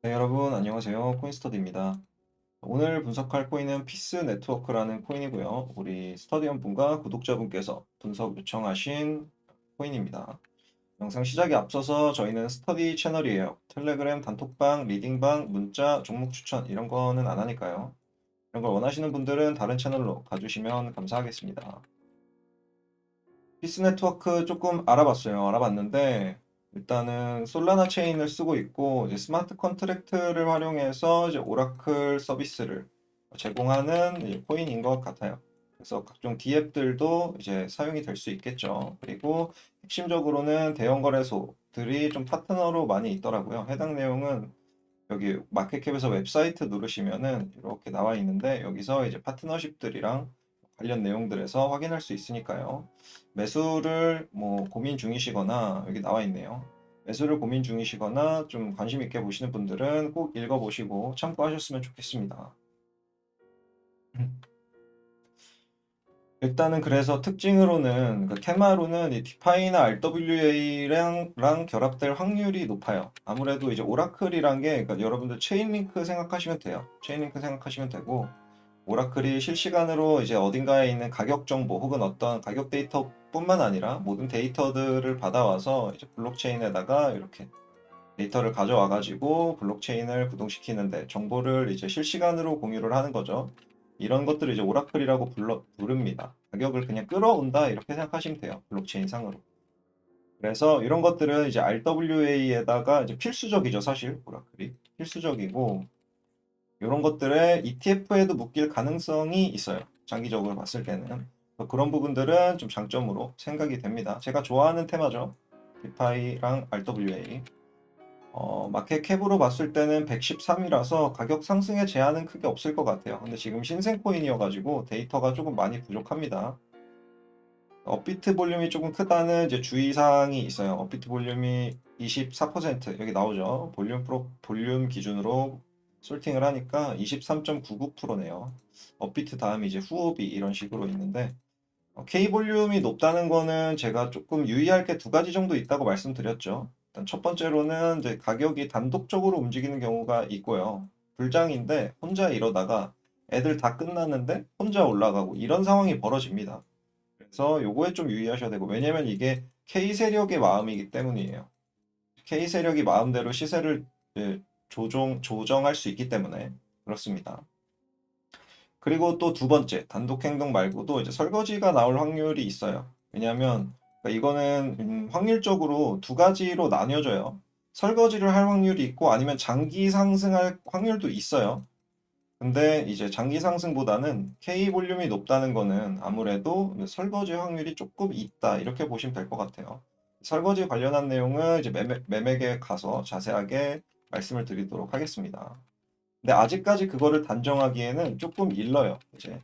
네, 여러분 안녕하세요. 코인스터디입니다. 오늘 분석할 코인은 피스 네트워크라는 코인이고요. 우리 스터디언 분과 구독자분께서 분석 요청하신 코인입니다. 영상 시작에 앞서서 저희는 스터디 채널이에요. 텔레그램 단톡방, 리딩방, 문자, 종목 추천 이런 거는 안 하니까요. 이런 걸 원하시는 분들은 다른 채널로 가주시면 감사하겠습니다. 피스 네트워크 조금 알아봤어요. 알아봤는데 일단은 솔라나 체인을 쓰고 있고 이제 스마트 컨트랙트를 활용해서 이제 오라클 서비스를 제공하는 이제 코인인 것 같아요. 그래서 각종 DApp들도 이제 사용이 될 수 있겠죠. 그리고 핵심적으로는 대형 거래소들이 좀 파트너로 많이 있더라고요. 해당 내용은 여기 마켓캡에서 웹사이트 누르시면은 이렇게 나와 있는데 여기서 이제 파트너십들이랑 관련 내용들에서 확인할 수 있으니까요. 매수를 뭐 고민 중이시거나 여기 나와 있네요. 매수를 고민 중이시거나 좀 관심 있게 보시는 분들은 꼭 읽어보시고 참고하셨으면 좋겠습니다. 일단은 그래서 특징으로는 그 테마로는 이 디파이나 RWA랑 결합될 확률이 높아요. 아무래도 이제 오라클이란 게 그러니까 여러분들 체인링크 생각하시면 돼요. 체인링크 생각하시면 되고 오라클이 실시간으로 이제 어딘가에 있는 가격 정보 혹은 어떤 가격 데이터뿐만 아니라 모든 데이터들을 받아와서 이제 블록체인에다가 이렇게 데이터를 가져와 가지고 블록체인을 구동시키는데 정보를 이제 실시간으로 공유를 하는 거죠. 이런 것들을 이제 오라클이라고 부릅니다. 가격을 그냥 끌어온다 이렇게 생각하시면 돼요. 블록체인 상으로. 그래서 이런 것들은 이제 RWA에다가 이제 필수적이죠, 사실 오라클이 필수적이고 이런 것들에 ETF에도 묶일 가능성이 있어요. 장기적으로 봤을 때는 그런 부분들은 좀 장점으로 생각이 됩니다. 제가 좋아하는 테마죠. 디파이랑 RWA. 마켓 캡으로 봤을 때는 113이라서 가격 상승에 제한은 크게 없을 것 같아요. 근데 지금 신생 코인이어가지고 데이터가 조금 많이 부족합니다. 업비트 볼륨이 조금 크다는 이제 주의사항이 있어요. 업비트 볼륨이 24% 여기 나오죠. 볼륨 기준으로 솔팅을 하니까 23.99%네요. 업비트 다음에 이제 후오비 이런 식으로 있는데 K 볼륨이 높다는 거는 제가 조금 유의할 게 두 가지 정도 있다고 말씀드렸죠. 일단 첫 번째로는 이제 가격이 단독적으로 움직이는 경우가 있고요. 불장인데 혼자 이러다가 애들 다 끝났는데 혼자 올라가고 이런 상황이 벌어집니다. 그래서 요거에 좀 유의하셔야 되고 왜냐면 이게 K 세력의 마음이기 때문이에요. K 세력이 마음대로 시세를 이제 조정할 수 있기 때문에 그렇습니다. 그리고 또 두 번째, 단독 행동 말고도 이제 설거지가 나올 확률이 있어요. 왜냐하면 그러니까 이거는 확률적으로 두 가지로 나뉘어져요. 설거지를 할 확률이 있고 아니면 장기 상승할 확률도 있어요. 근데 이제 장기 상승보다는 K 볼륨이 높다는 거는 아무래도 설거지 확률이 조금 있다. 이렇게 보시면 될 것 같아요. 설거지 관련한 내용은 이제 매매에 가서 자세하게 말씀을 드리도록 하겠습니다. 근데 아직까지 그거를 단정하기에는 조금 일러요. 이제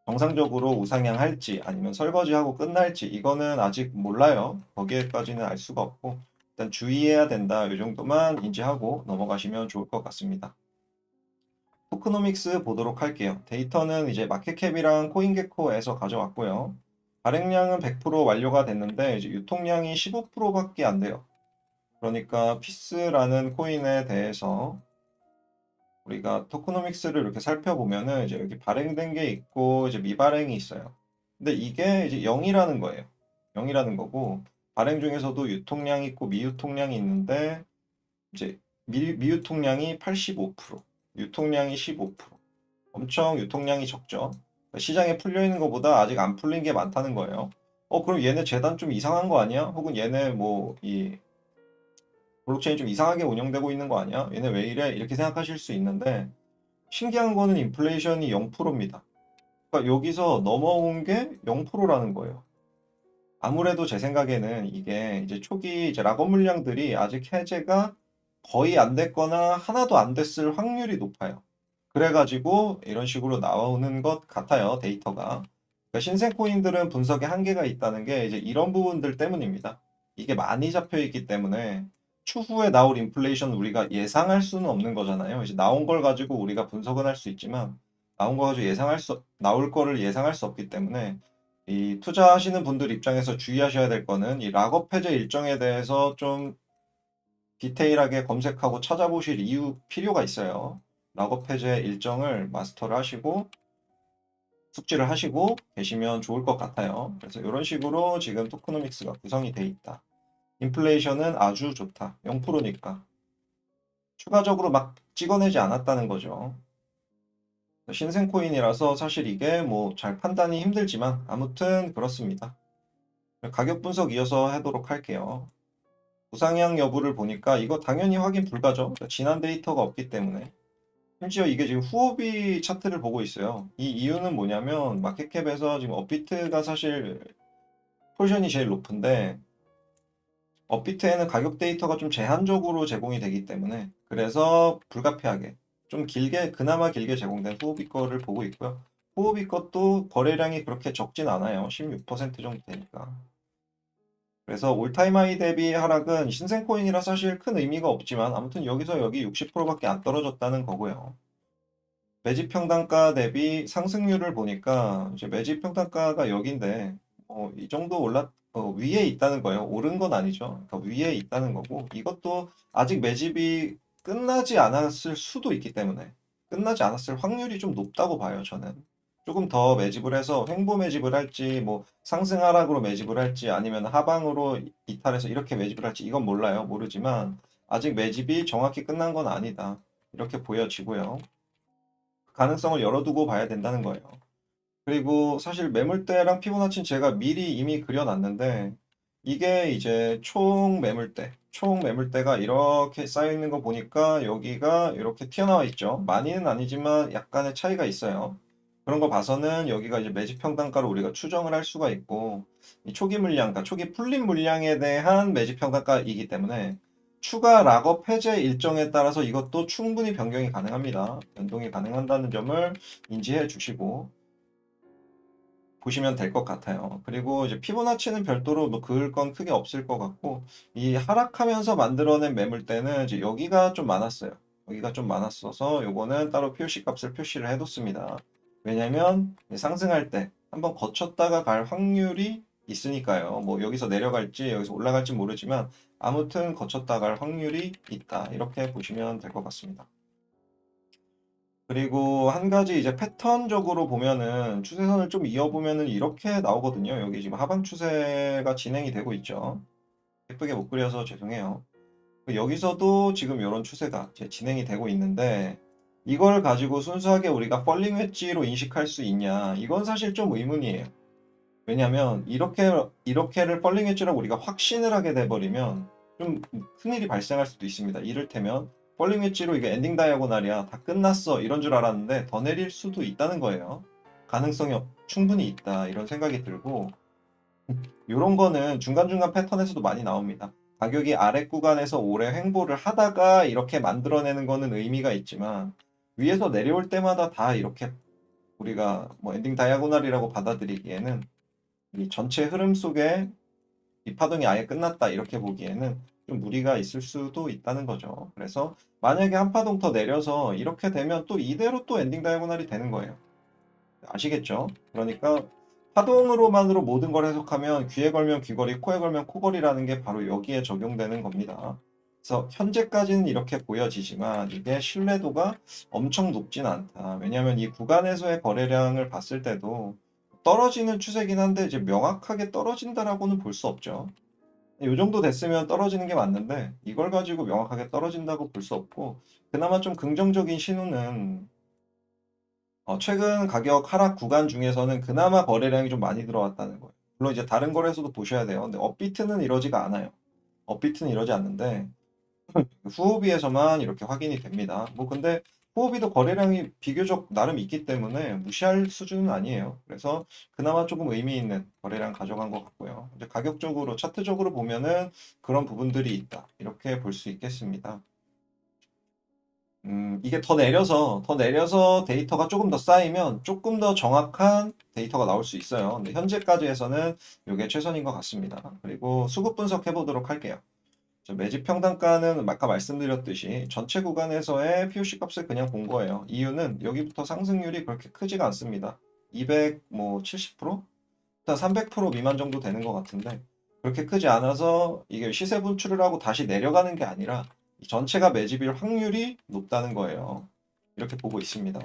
정상적으로 우상향할지 아니면 설거지하고 끝날지 이거는 아직 몰라요. 거기에까지는 알 수가 없고 일단 주의해야 된다. 이 정도만 인지하고 넘어가시면 좋을 것 같습니다. 토크노믹스 보도록 할게요. 데이터는 이제 마켓캡이랑 코인게코에서 가져왔고요. 발행량은 100% 완료가 됐는데 이제 유통량이 15%밖에 안 돼요. 그러니까 피스라는 코인에 대해서 우리가 토크노믹스를 이렇게 살펴보면은 이제 여기 발행된 게 있고 이제 미발행이 있어요. 근데 이게 이제 0이라는 거예요. 0이라는 거고 발행 중에서도 유통량이 있고 미유통량이 있는데 이제 미유통량이 85%, 유통량이 15%. 엄청 유통량이 적죠. 그러니까 시장에 풀려 있는 것보다 아직 안 풀린 게 많다는 거예요. 그럼 얘네 재단 좀 이상한 거 아니야? 혹은 얘네 뭐 이 블록체인 좀 이상하게 운영되고 있는 거 아니야? 얘네 왜 이래? 이렇게 생각하실 수 있는데 신기한 거는 인플레이션이 0%입니다. 그러니까 여기서 넘어온 게 0%라는 거예요. 아무래도 제 생각에는 이게 이제 초기 이제 락업 물량들이 아직 해제가 거의 안 됐거나 하나도 안 됐을 확률이 높아요. 그래가지고 이런 식으로 나오는 것 같아요, 데이터가. 그러니까 신생 코인들은 분석에 한계가 있다는 게 이제 이런 부분들 때문입니다. 이게 많이 잡혀 있기 때문에 추후에 나올 인플레이션 우리가 예상할 수는 없는 거잖아요. 이제 나온 걸 가지고 우리가 분석은 할 수 있지만 나온 거 가지고 나올 거를 예상할 수 없기 때문에 이 투자하시는 분들 입장에서 주의하셔야 될 거는 이 락업 해제 일정에 대해서 좀 디테일하게 검색하고 찾아보실 필요가 있어요. 락업 해제 일정을 마스터를 하시고 숙지를 하시고 계시면 좋을 것 같아요. 그래서 이런 식으로 지금 토크노믹스가 구성이 돼 있다. 인플레이션은 아주 좋다. 0%니까. 추가적으로 막 찍어내지 않았다는 거죠. 신생 코인이라서 사실 이게 뭐 잘 판단이 힘들지만 아무튼 그렇습니다. 가격 분석 이어서 하도록 할게요. 우상향 여부를 보니까 이거 당연히 확인 불가죠. 그러니까 지난 데이터가 없기 때문에. 심지어 이게 지금 후오비 차트를 보고 있어요. 이 이유는 뭐냐면 마켓캡에서 지금 업비트가 사실 포지션이 제일 높은데 업비트에는 가격 데이터가 좀 제한적으로 제공이 되기 때문에 그래서 불가피하게 좀 길게 그나마 길게 제공된 후오비 거를 보고 있고요. 후오비 것도 거래량이 그렇게 적진 않아요. 16% 정도 되니까. 그래서 올타임 하이 대비 하락은 신생코인이라 사실 큰 의미가 없지만 아무튼 여기서 여기 60%밖에 안 떨어졌다는 거고요. 매집 평단가 대비 상승률을 보니까 이제 매집 평단가가 여긴데 이 정도 위에 있다는 거예요. 오른 건 아니죠. 그러니까 위에 있다는 거고 이것도 아직 매집이 끝나지 않았을 수도 있기 때문에 끝나지 않았을 확률이 좀 높다고 봐요. 저는 조금 더 매집을 해서 횡보 매집을 할지 뭐 상승 하락으로 매집을 할지 아니면 하방으로 이탈해서 이렇게 매집을 할지 이건 몰라요. 모르지만 아직 매집이 정확히 끝난 건 아니다. 이렇게 보여지고요. 가능성을 열어두고 봐야 된다는 거예요. 그리고 사실 매물대랑 피보나치는 제가 미리 이미 그려놨는데 이게 이제 총 매물대가 이렇게 쌓여 있는 거 보니까 여기가 이렇게 튀어나와 있죠. 많이는 아니지만 약간의 차이가 있어요. 그런 거 봐서는 여기가 이제 매집 평단가를 우리가 추정을 할 수가 있고 이 초기 물량, 그러니까 초기 풀린 물량에 대한 매집 평단가이기 때문에 추가 락업 해제 일정에 따라서 이것도 충분히 변경이 가능합니다. 변동이 가능한다는 점을 인지해 주시고 보시면 될 것 같아요. 그리고 이제 피보나치는 별도로 뭐 그을 건 크게 없을 것 같고 이 하락하면서 만들어낸 매물대는 이제 여기가 좀 많았어요. 여기가 좀 많았어서 요거는 따로 표시 값을 표시를 해뒀습니다. 왜냐면 상승할 때 한번 거쳤다가 갈 확률이 있으니까요. 뭐 여기서 내려갈지 여기서 올라갈지 모르지만 아무튼 거쳤다 갈 확률이 있다. 이렇게 보시면 될 것 같습니다. 그리고 한 가지 이제 패턴적으로 보면은 추세선을 좀 이어보면은 이렇게 나오거든요. 여기 지금 하방 추세가 진행이 되고 있죠. 예쁘게 못 그려서 죄송해요. 여기서도 지금 이런 추세가 이제 진행이 되고 있는데 이걸 가지고 순수하게 우리가 펄링 웨지로 인식할 수 있냐? 이건 사실 좀 의문이에요. 왜냐하면 이렇게를 펄링 웨지라고 우리가 확신을 하게 돼버리면 좀 큰일이 발생할 수도 있습니다. 이를테면 펄링 웨지로 이게 엔딩 다이아고날이야 다 끝났어 이런 줄 알았는데 더 내릴 수도 있다는 거예요. 가능성이 충분히 있다 이런 생각이 들고 이런 거는 중간중간 패턴에서도 많이 나옵니다. 가격이 아래 구간에서 오래 횡보를 하다가 이렇게 만들어내는 거는 의미가 있지만 위에서 내려올 때마다 다 이렇게 우리가 뭐 엔딩 다이아고날이라고 받아들이기에는 이 전체 흐름 속에 이 파동이 아예 끝났다 이렇게 보기에는 좀 무리가 있을 수도 있다는 거죠. 그래서 만약에 한 파동 더 내려서 이렇게 되면 또 이대로 또 엔딩 다이아고날이 되는 거예요. 아시겠죠? 그러니까 파동으로만으로 모든 걸 해석하면 귀에 걸면 귀걸이, 코에 걸면 코걸이라는 게 바로 여기에 적용되는 겁니다. 그래서 현재까지는 이렇게 보여지지만 이게 신뢰도가 엄청 높진 않다. 왜냐하면 이 구간에서의 거래량을 봤을 때도 떨어지는 추세긴 한데 이제 명확하게 떨어진다라고는 볼 수 없죠. 이 정도 됐으면 떨어지는 게 맞는데 이걸 가지고 명확하게 떨어진다고 볼 수 없고 그나마 좀 긍정적인 신호는 최근 가격 하락 구간 중에서는 그나마 거래량이 좀 많이 들어왔다는 거예요. 물론 이제 다른 거래소도 보셔야 돼요. 근데 업비트는 이러지가 않아요. 업비트는 이러지 않는데 후오비에서만 이렇게 확인이 됩니다. 뭐 근데 후오비도 거래량이 비교적 나름 있기 때문에 무시할 수준은 아니에요. 그래서 그나마 조금 의미 있는 거래량 가져간 것 같고요. 이제 가격적으로 차트적으로 보면은 그런 부분들이 있다. 이렇게 볼 수 있겠습니다. 이게 더 내려서 데이터가 조금 더 쌓이면 조금 더 정확한 데이터가 나올 수 있어요. 근데 현재까지 해서는 이게 최선인 것 같습니다. 그리고 수급 분석해 보도록 할게요. 매집 평단가는 아까 말씀드렸듯이 전체 구간에서의 POC 값을 그냥 본 거예요. 이유는 여기부터 상승률이 그렇게 크지가 않습니다. 200, 뭐 70%? 일단 300% 미만 정도 되는 것 같은데 그렇게 크지 않아서 이게 시세 분출을 하고 다시 내려가는 게 아니라 이 전체가 매집일 확률이 높다는 거예요. 이렇게 보고 있습니다.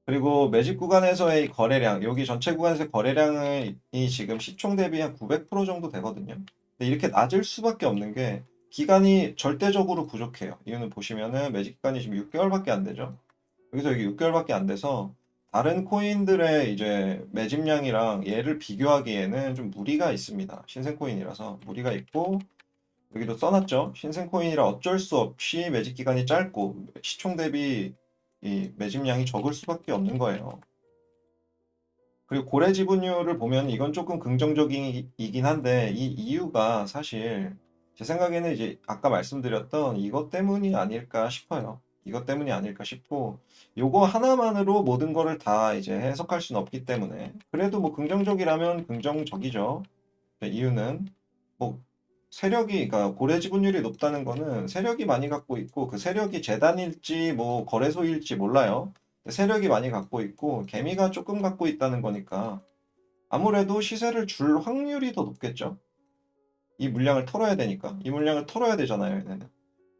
그리고 매집 구간에서의 거래량, 여기 전체 구간에서의 거래량이 지금 시총 대비 한 900% 정도 되거든요. 근데 이렇게 낮을 수밖에 없는 게 기간이 절대적으로 부족해요. 이유는 보시면은 매집 기간이 지금 6개월밖에 안 되죠. 여기서 여기 6개월밖에 안 돼서 다른 코인들의 이제 매집량이랑 얘를 비교하기에는 좀 무리가 있습니다. 신생 코인이라서 무리가 있고 여기도 써놨죠. 신생 코인이라 어쩔 수 없이 매집 기간이 짧고 시총 대비 이 매집량이 적을 수밖에 없는 거예요. 그리고 고래 지분율을 보면 이건 조금 긍정적이긴 한데 이 이유가 사실 제 생각에는 이제 아까 말씀드렸던 이것 때문이 아닐까 싶어요. 이것 때문이 아닐까 싶고 요거 하나만으로 모든 거를 다 이제 해석할 수는 없기 때문에 그래도 뭐 긍정적이라면 긍정적이죠. 이유는 뭐 세력이 그러니까 고래 지분율이 높다는 거는 세력이 많이 갖고 있고 그 세력이 재단일지 뭐 거래소일지 몰라요. 세력이 많이 갖고 있고 개미가 조금 갖고 있다는 거니까 아무래도 시세를 줄 확률이 더 높겠죠. 이 물량을 털어야 되니까 이 물량을 털어야 되잖아요. 얘네는.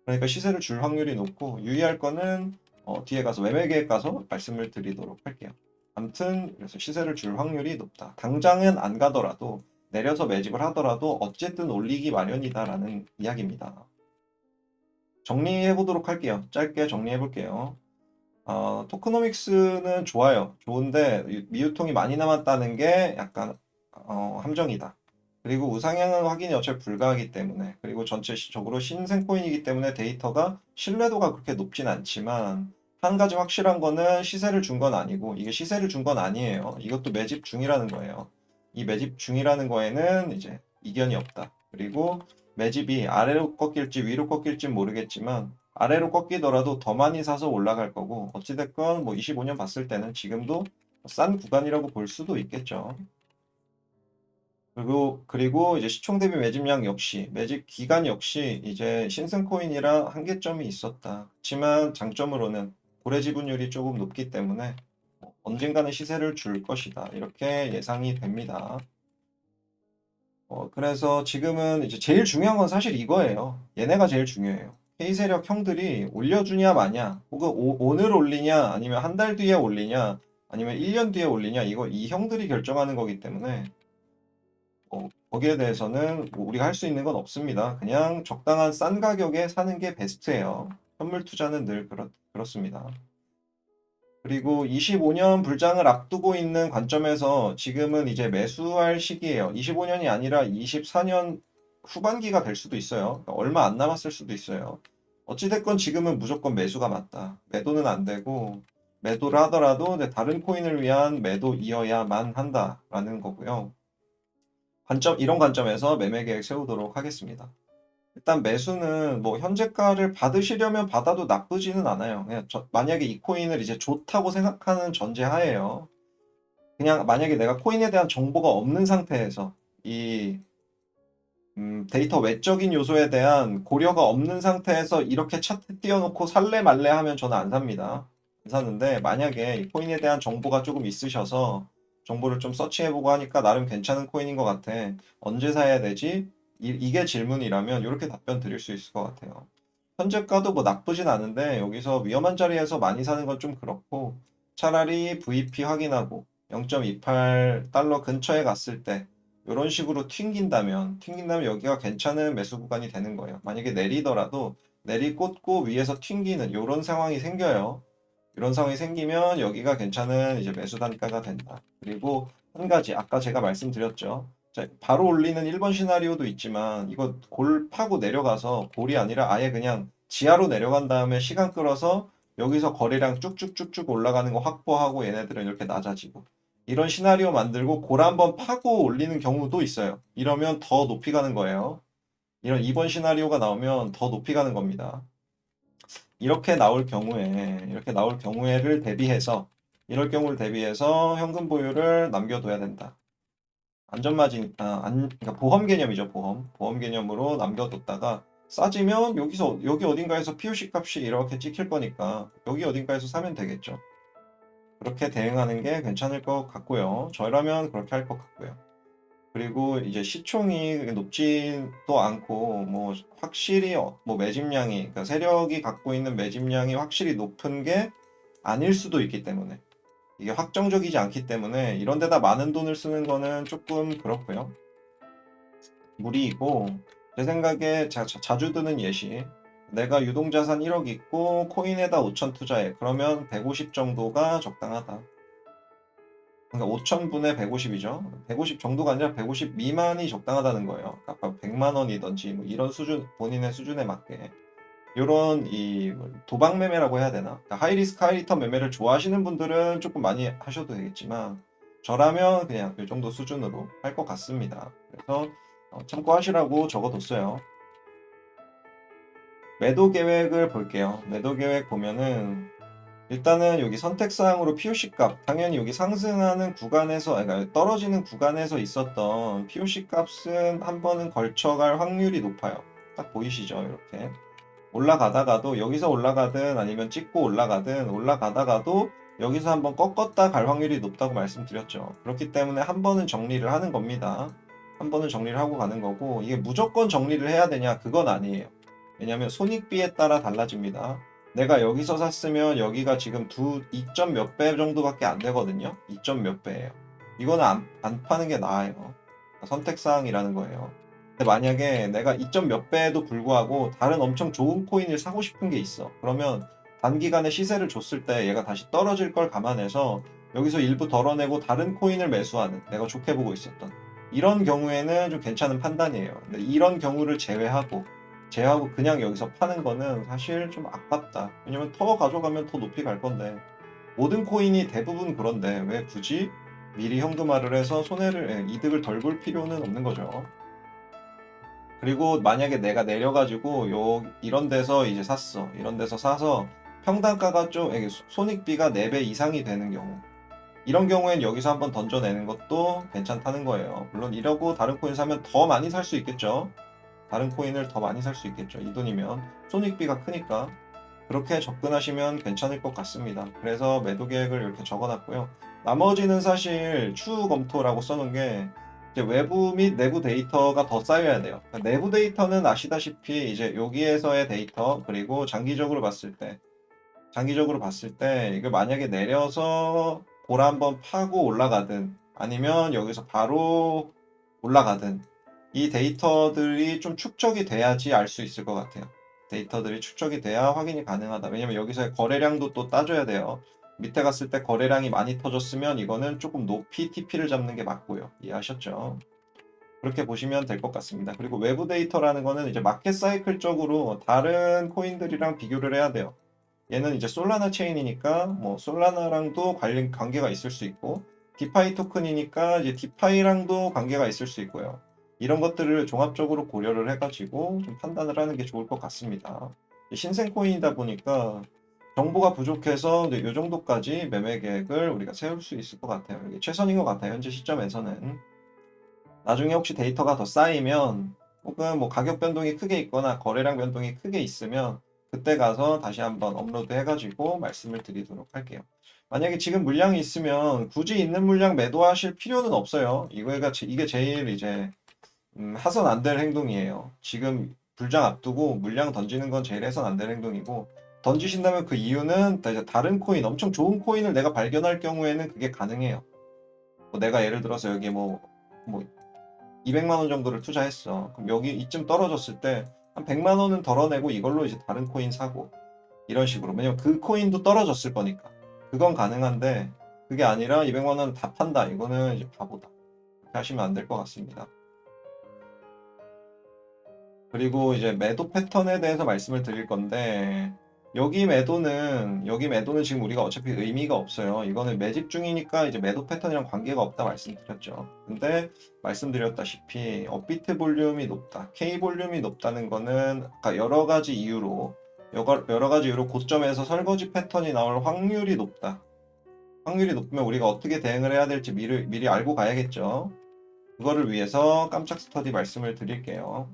그러니까 시세를 줄 확률이 높고 유의할 거는 뒤에 가서 매매 계획 가서 말씀을 드리도록 할게요. 아무튼 그래서 시세를 줄 확률이 높다. 당장은 안 가더라도 내려서 매집을 하더라도 어쨌든 올리기 마련이다라는 이야기입니다. 정리해 보도록 할게요. 짧게 정리해 볼게요. 토크노믹스는 좋아요. 좋은데 미유통이 많이 남았다는 게 약간 함정이다. 그리고 우상향은 확인이 어차피 불가하기 때문에 그리고 전체적으로 신생 코인이기 때문에 데이터가 신뢰도가 그렇게 높진 않지만 한 가지 확실한 거는 시세를 준 건 아니고 이게 시세를 준 건 아니에요. 이것도 매집 중이라는 거예요. 이 매집 중이라는 거에는 이제 이견이 없다. 그리고 매집이 아래로 꺾일지 위로 꺾일지 모르겠지만 아래로 꺾이더라도 더 많이 사서 올라갈 거고 어찌됐건 뭐 25년 봤을 때는 지금도 싼 구간이라고 볼 수도 있겠죠. 그리고 이제 시총 대비 매집량 역시 매집 기간 역시 이제 신생 코인이라 한계점이 있었다. 그렇지만 장점으로는 고래 지분율이 조금 높기 때문에 언젠가는 시세를 줄 것이다. 이렇게 예상이 됩니다. 그래서 지금은 이제 제일 중요한 건 사실 이거예요. 얘네가 제일 중요해요. K세력 형들이 올려주냐 마냐, 혹은 오늘 올리냐, 아니면 한 달 뒤에 올리냐, 아니면 1년 뒤에 올리냐, 이거 이 형들이 결정하는 거기 때문에 거기에 대해서는 뭐 우리가 할 수 있는 건 없습니다. 그냥 적당한 싼 가격에 사는 게 베스트예요. 현물 투자는 늘 그렇습니다. 그리고 25년 불장을 앞두고 있는 관점에서 지금은 이제 매수할 시기예요. 25년이 아니라 24년 후반기가 될 수도 있어요. 그러니까 얼마 안 남았을 수도 있어요. 어찌됐건 지금은 무조건 매수가 맞다. 매도는 안 되고 매도를 하더라도 다른 코인을 위한 매도이어야만 한다라는 거고요. 이런 관점에서 매매 계획 세우도록 하겠습니다. 일단 매수는 뭐 현재가를 받으시려면 받아도 나쁘지는 않아요. 그냥 만약에 이 코인을 이제 좋다고 생각하는 전제하에요. 그냥 만약에 내가 코인에 대한 정보가 없는 상태에서 이 데이터 외적인 요소에 대한 고려가 없는 상태에서 이렇게 차트 띄워놓고 살래 말래 하면 저는 안 삽니다. 안 사는데 만약에 이 코인에 대한 정보가 조금 있으셔서 정보를 좀 서치해보고 하니까 나름 괜찮은 코인인 것 같아. 언제 사야 되지? 이게 질문이라면 이렇게 답변 드릴 수 있을 것 같아요. 현재가도 뭐 나쁘진 않은데 여기서 위험한 자리에서 많이 사는 건 좀 그렇고 차라리 VP 확인하고 0.28달러 근처에 갔을 때 이런 식으로 튕긴다면 여기가 괜찮은 매수 구간이 되는 거예요. 만약에 내리더라도 내리꽂고 위에서 튕기는 이런 상황이 생겨요. 이런 상황이 생기면 여기가 괜찮은 이제 매수 단가가 된다. 그리고 한 가지 아까 제가 말씀드렸죠. 자, 바로 올리는 1번 시나리오도 있지만 이거 골 파고 내려가서 골이 아니라 아예 그냥 지하로 내려간 다음에 시간 끌어서 여기서 거래량 쭉쭉쭉쭉 올라가는 거 확보하고 얘네들은 이렇게 낮아지고 이런 시나리오 만들고 골 한번 파고 올리는 경우도 있어요. 이러면 더 높이 가는 거예요. 이런 2번 시나리오가 나오면 더 높이 가는 겁니다. 이렇게 나올 경우에를 대비해서 이럴 경우를 대비해서 현금 보유를 남겨둬야 된다. 안전마진, 그러니까 보험 개념이죠, 보험 개념으로 남겨뒀다가 싸지면 여기 어딘가에서 POC 값이 이렇게 찍힐 거니까 여기 어딘가에서 사면 되겠죠. 그렇게 대응하는 게 괜찮을 것 같고요. 저라면 그렇게 할 것 같고요. 그리고 이제 시총이 높지도 않고 뭐 확실히 뭐 매집량이 그러니까 세력이 갖고 있는 매집량이 확실히 높은 게 아닐 수도 있기 때문에 이게 확정적이지 않기 때문에 이런 데다 많은 돈을 쓰는 거는 조금 그렇고요. 무리이고 제 생각에 자주 드는 예시 내가 유동자산 1억 있고 코인에다 5천 투자해 그러면 150 정도가 적당하다. 그러니까 5천분의 150이죠. 150 정도가 아니라 150 미만이 적당하다는 거예요. 아까 100만 원이든지 뭐 이런 수준 본인의 수준에 맞게 이런 이 도박 매매라고 해야 되나? 그러니까 하이리스크 하이리턴 매매를 좋아하시는 분들은 조금 많이 하셔도 되겠지만 저라면 그냥 이 정도 수준으로 할 것 같습니다. 그래서 참고하시라고 적어뒀어요. 매도 계획을 볼게요. 매도 계획 보면은 일단은 여기 선택사항으로 POC 값 당연히 여기 상승하는 구간에서 그러니까 떨어지는 구간에서 있었던 POC 값은 한 번은 걸쳐갈 확률이 높아요. 딱 보이시죠? 이렇게 올라가다가도 여기서 올라가든 아니면 찍고 올라가든 올라가다가도 여기서 한번 꺾었다 갈 확률이 높다고 말씀드렸죠. 그렇기 때문에 한 번은 정리를 하는 겁니다. 한 번은 정리를 하고 가는 거고 이게 무조건 정리를 해야 되냐 그건 아니에요. 왜냐하면 손익비에 따라 달라집니다. 내가 여기서 샀으면 여기가 지금 2점 몇 배 정도밖에 안 되거든요. 2점 몇 배예요. 이거는 안 파는 게 나아요. 선택사항이라는 거예요. 근데 만약에 내가 2점 몇 배에도 불구하고 다른 엄청 좋은 코인을 사고 싶은 게 있어. 그러면 단기간에 시세를 줬을 때 얘가 다시 떨어질 걸 감안해서 여기서 일부 덜어내고 다른 코인을 매수하는 내가 좋게 보고 있었던 이런 경우에는 좀 괜찮은 판단이에요. 근데 이런 경우를 제외하고 그냥 여기서 파는 거는 사실 좀 아깝다. 왜냐면 더 가져가면 더 높이 갈 건데 모든 코인이 대부분 그런데 왜 굳이 미리 현금화를 해서 이득을 덜 볼 필요는 없는 거죠. 그리고 만약에 내가 내려가지고 이런 데서 이제 샀어. 이런 데서 사서 평단가가 좀 이게 손익비가 4배 이상이 되는 경우 이런 경우엔 여기서 한번 던져내는 것도 괜찮다는 거예요. 물론 이러고 다른 코인 사면 더 많이 살 수 있겠죠. 다른 코인을 더 많이 살 수 있겠죠. 이 돈이면 손익비가 크니까 그렇게 접근하시면 괜찮을 것 같습니다. 그래서 매도 계획을 이렇게 적어놨고요. 나머지는 사실 추후 검토라고 써놓은 게 이제 외부 및 내부 데이터가 더 쌓여야 돼요. 그러니까 내부 데이터는 아시다시피 이제 여기에서의 데이터 그리고 장기적으로 봤을 때 이거 만약에 내려서 볼 한번 파고 올라가든 아니면 여기서 바로 올라가든 이 데이터들이 좀 축적이 돼야지 알 수 있을 것 같아요. 데이터들이 축적이 돼야 확인이 가능하다. 왜냐면 여기서의 거래량도 또 따져야 돼요. 밑에 갔을 때 거래량이 많이 터졌으면 이거는 조금 높이 TP를 잡는 게 맞고요. 이해하셨죠? 그렇게 보시면 될 것 같습니다. 그리고 외부 데이터라는 거는 이제 마켓 사이클적으로 다른 코인들이랑 비교를 해야 돼요. 얘는 이제 솔라나 체인이니까 뭐 솔라나랑도 관계가 있을 수 있고 디파이 토큰이니까 이제 디파이랑도 관계가 있을 수 있고요. 이런 것들을 종합적으로 고려를 해가지고 좀 판단을 하는 게 좋을 것 같습니다. 신생 코인이다 보니까 정보가 부족해서 이 정도까지 매매 계획을 우리가 세울 수 있을 것 같아요. 이게 최선인 것 같아요. 현재 시점에서는. 나중에 혹시 데이터가 더 쌓이면 혹은 뭐 가격 변동이 크게 있거나 거래량 변동이 크게 있으면 그때 가서 다시 한번 업로드 해가지고 말씀을 드리도록 할게요. 만약에 지금 물량이 있으면 굳이 있는 물량 매도하실 필요는 없어요. 이게 제일 이제 해선 안 될 행동이에요. 지금 불장 앞두고 물량 던지는 건 제일 해선 안 될 행동이고 던지신다면 그 이유는 이제 다른 코인, 엄청 좋은 코인을 내가 발견할 경우에는 그게 가능해요. 뭐 내가 예를 들어서 여기 뭐 200만 원 정도를 투자했어. 그럼 여기 이쯤 떨어졌을 때 한 100만 원은 덜어내고 이걸로 이제 다른 코인 사고 이런 식으로. 왜냐면 그 코인도 떨어졌을 거니까. 그건 가능한데 그게 아니라 200만 원 다 판다. 이거는 이제 바보다. 그렇게 하시면 안 될 것 같습니다. 그리고 이제 매도 패턴에 대해서 말씀을 드릴 건데 여기 매도는 지금 우리가 어차피 의미가 없어요. 이거는 매집 중이니까 이제 매도 패턴이랑 관계가 없다 말씀드렸죠. 근데 말씀드렸다시피 업비트 볼륨이 높다, K 볼륨이 높다는 거는 아까 여러 가지 이유로 고점에서 설거지 패턴이 나올 확률이 높다. 확률이 높으면 우리가 어떻게 대응을 해야 될지 미리 알고 가야겠죠. 그거를 위해서 깜짝 스터디 말씀을 드릴게요.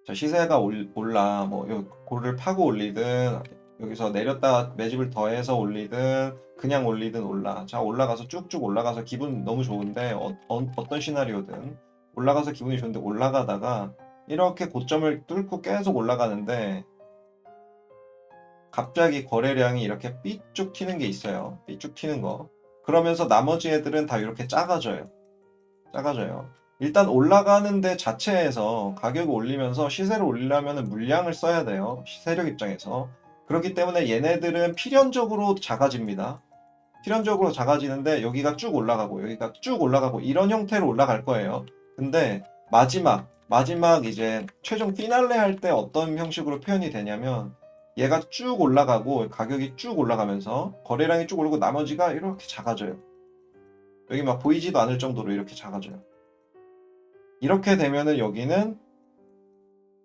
자, 시세가 올라, 뭐, 고를 파고 올리든, 여기서 내렸다 매집을 더해서 올리든 그냥 올리든 올라. 자, 올라가서 쭉쭉 올라가서 기분 너무 좋은데 어떤 시나리오든 올라가서 기분이 좋은데 올라가다가 이렇게 고점을 뚫고 계속 올라가는데 갑자기 거래량이 이렇게 삐쭉 튀는 게 있어요. 삐쭉 튀는 거. 그러면서 나머지 애들은 다 이렇게 작아져요. 작아져요. 일단 올라가는 데 자체에서 가격을 올리면서 시세를 올리려면 물량을 써야 돼요. 세력 입장에서. 그렇기 때문에 얘네들은 필연적으로 작아집니다. 필연적으로 작아지는데 여기가 쭉 올라가고 여기가 쭉 올라가고 이런 형태로 올라갈 거예요. 근데 마지막 이제 최종 피날레 할 때 어떤 형식으로 표현이 되냐면 얘가 쭉 올라가고 가격이 쭉 올라가면서 거래량이 쭉 오르고 나머지가 이렇게 작아져요. 여기 막 보이지도 않을 정도로 이렇게 작아져요. 이렇게 되면은 여기는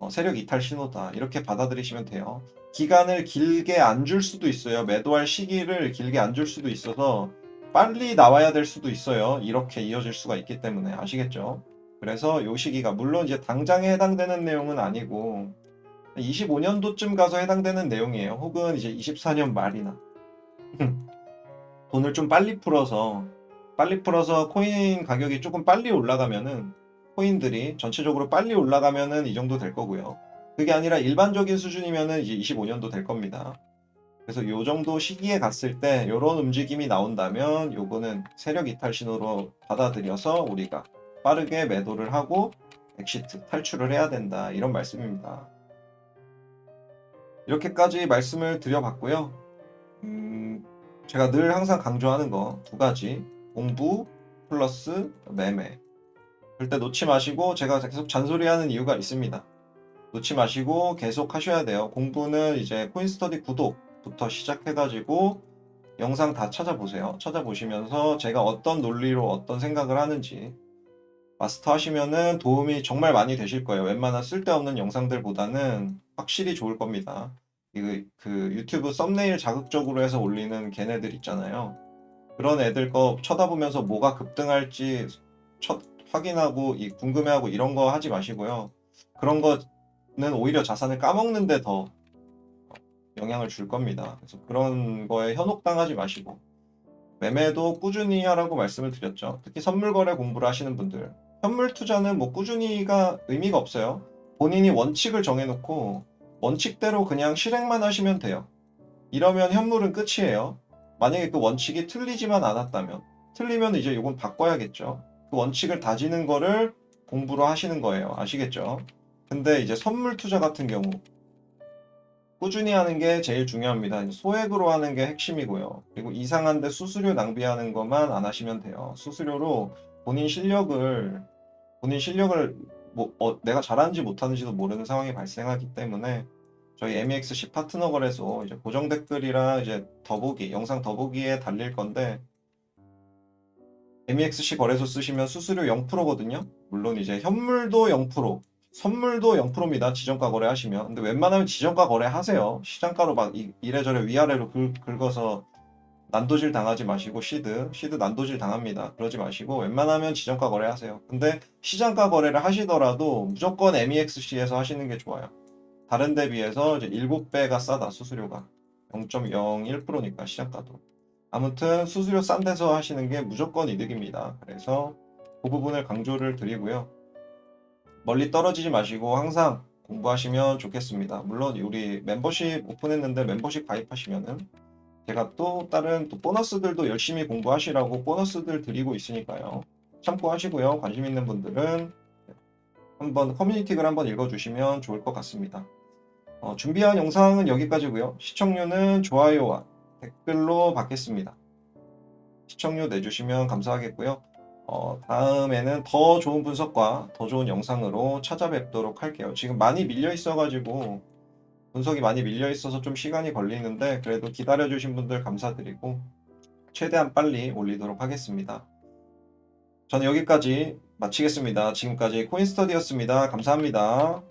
세력 이탈 신호다. 이렇게 받아들이시면 돼요. 기간을 길게 안 줄 수도 있어요. 매도할 시기를 길게 안 줄 수도 있어서 빨리 나와야 될 수도 있어요. 이렇게 이어질 수가 있기 때문에 아시겠죠? 그래서 요 시기가 물론 이제 당장에 해당되는 내용은 아니고 25년도쯤 가서 해당되는 내용이에요. 혹은 이제 24년 말이나 돈을 좀 빨리 풀어서 코인 가격이 조금 빨리 올라가면은 코인들이 전체적으로 빨리 올라가면은 이 정도 될 거고요. 그게 아니라 일반적인 수준이면은 이제 25년도 될 겁니다. 그래서 요 정도 시기에 갔을 때 요런 움직임이 나온다면 요거는 세력 이탈 신호로 받아들여서 우리가 빠르게 매도를 하고 엑시트 탈출을 해야 된다. 이런 말씀입니다. 이렇게까지 말씀을 드려봤고요. 제가 늘 항상 강조하는 거 두 가지. 공부 플러스 매매. 절대 놓지 마시고 제가 계속 잔소리하는 이유가 있습니다. 놓지 마시고 계속 하셔야 돼요. 공부는 이제 코인스터디 구독부터 시작해가지고 영상 다 찾아보세요. 찾아보시면서 제가 어떤 논리로 어떤 생각을 하는지 마스터 하시면은 도움이 정말 많이 되실 거예요. 웬만한 쓸데없는 영상들보다는 확실히 좋을 겁니다. 그 유튜브 썸네일 자극적으로 해서 올리는 걔네들 있잖아요. 그런 애들 거 쳐다보면서 뭐가 급등할지 확인하고 궁금해하고 이런 거 하지 마시고요. 그런 거는 오히려 자산을 까먹는데 더 영향을 줄 겁니다. 그래서 그런 거에 현혹당하지 마시고 매매도 꾸준히 하라고 말씀을 드렸죠. 특히 선물 거래 공부를 하시는 분들 현물 투자는 뭐 꾸준히가 의미가 없어요. 본인이 원칙을 정해놓고 원칙대로 그냥 실행만 하시면 돼요. 이러면 현물은 끝이에요. 만약에 그 원칙이 틀리지만 않았다면 틀리면 이제 이건 바꿔야겠죠. 그 원칙을 다지는 거를 공부로 하시는 거예요. 아시겠죠? 근데 이제 선물 투자 같은 경우 꾸준히 하는 게 제일 중요합니다. 소액으로 하는 게 핵심이고요. 그리고 이상한데 수수료 낭비하는 것만 안 하시면 돼요. 수수료로 본인 실력을 내가 잘하는지 못하는지도 모르는 상황이 발생하기 때문에 저희 MEXC 파트너 거래소 이제 고정 댓글이랑 이제 더보기 영상 더보기에 달릴 건데 MEXC 거래소 쓰시면 수수료 0%거든요. 물론 이제 현물도 0%, 선물도 0%입니다. 지정가 거래 하시면. 근데 웬만하면 지정가 거래 하세요. 시장가로 막 이래저래 위아래로 긁어서 난도질 당하지 마시고 시드 난도질 당합니다. 그러지 마시고 웬만하면 지정가 거래 하세요. 근데 시장가 거래를 하시더라도 무조건 MEXC에서 하시는 게 좋아요. 다른 데 비해서 이제 7배가 싸다 수수료가 0.01%니까 시장가도. 아무튼 수수료 싼 데서 하시는 게 무조건 이득입니다. 그래서 그 부분을 강조를 드리고요. 멀리 떨어지지 마시고 항상 공부하시면 좋겠습니다. 물론 우리 멤버십 오픈했는데 멤버십 가입하시면은 제가 또 다른 또 보너스들도 열심히 공부하시라고 보너스들 드리고 있으니까요. 참고하시고요. 관심 있는 분들은 한번 커뮤니티 글 한번 읽어주시면 좋을 것 같습니다. 준비한 영상은 여기까지고요. 시청료는 좋아요와 댓글로 받겠습니다. 시청료 내주시면 감사하겠고요. 다음에는 더 좋은 분석과 더 좋은 영상으로 찾아뵙도록 할게요. 지금 많이 밀려 있어가지고 분석이 많이 밀려 있어서 좀 시간이 걸리는데 그래도 기다려주신 분들 감사드리고 최대한 빨리 올리도록 하겠습니다. 저는 여기까지 마치겠습니다. 지금까지 코인스터디였습니다. 감사합니다.